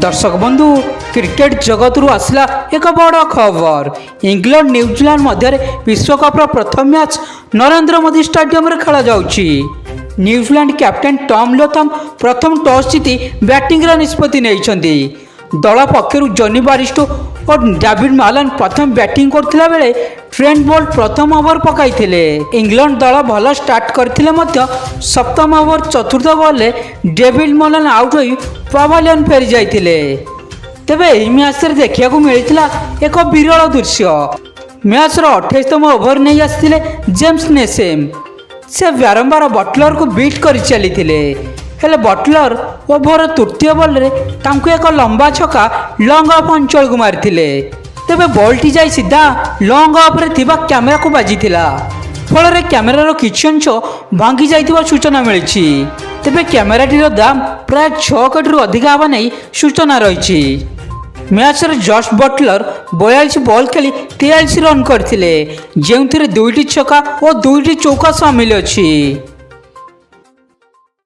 दर्शक बंधु क्रिकेट जगत आसला एक बड़ खबर। इंग्लैंड न्यूजीलैंड मध्य विश्वकप्र प्रथम मैच नरेंद्र मोदी स्टेडियम खेल जाउछि। न्यूजीलैंड कैप्टेन टॉम लथम प्रथम टॉस जीति बैटिंग निष्पत्ति नहीं। दल पक्षर जॉनी बारिस्टो और डेविड मालन प्रथम बैटिंग करथिला बेले ट्रेंट बोल्ट प्रथम ओवर पकाइथिले। इंग्लैंड दल भल स्टार्ट करथिले मध्य सप्तम ओवर चतुर्थ बॉल डेविड मालन आउट होई पवेलियन फेरी जाइथिले। तेबे एही मैच रे देखियाकू मिलिथिला एक विरल दृश्य। मैच रो 28तम ओवर नहीं आसिथिले जेम्स नेसेम। से बारंबार बटलर को बीट कर चली हेले बटलर ओभर तृतीय बॉल रे तांको एक लंबा छक्का लॉन्ग ऑफ अंचल को मारिथिले। तेबे बॉलटी जाई सीधा लॉन्ग ऑफ रे थिबा कैमेरा को बाजिथिला। फल रे कैमेरार किछि अंश भांगी जाइथिबा सूचना मिलिछि। तेबे कैमेराटीर दाम प्राय 6 कोटी रु अधिक हेबा नै सूचना रहिछि। मैच रे जस्ट बटलर 42 बॉल खेली 43 रन करथिले, जेउथिरे 2टी छक्का और 2टी चौका शामिल अछि।